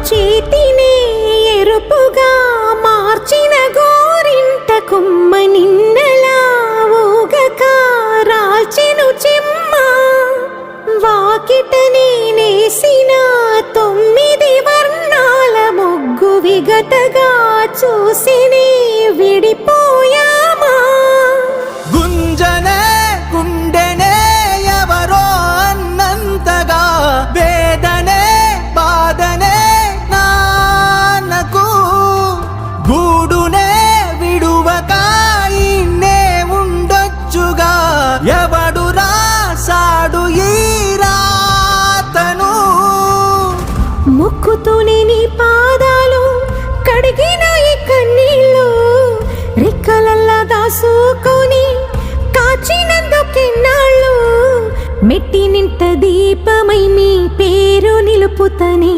చేతినే ఎరుపుగా మార్చిన గోరింట కొమ్మ నిన్నలా ఊగక రాల్చెను చెమ్మ వాకిట నేనేసిన 9 వర్ణాల ముగ్గు విగతగా చూసినే విడిపోయామా గుంజనే గుండెనే ఎవరో అన్నంతగా వేదనే బాధనే నాన్నకు గూడునే విడువక ఇన్నే ఉండొచ్చుగా ఎవడు రాసాడు ఈ రాతను మొక్కుతూనే నీ పాదాలు కడిగిన ఈ కన్నీళ్ళు రెక్కలల్లా దాసుకొని కాచినందుకెన్నాళ్ళు మెట్టి నింట దీపమై మీ పేరు నిలుపుతని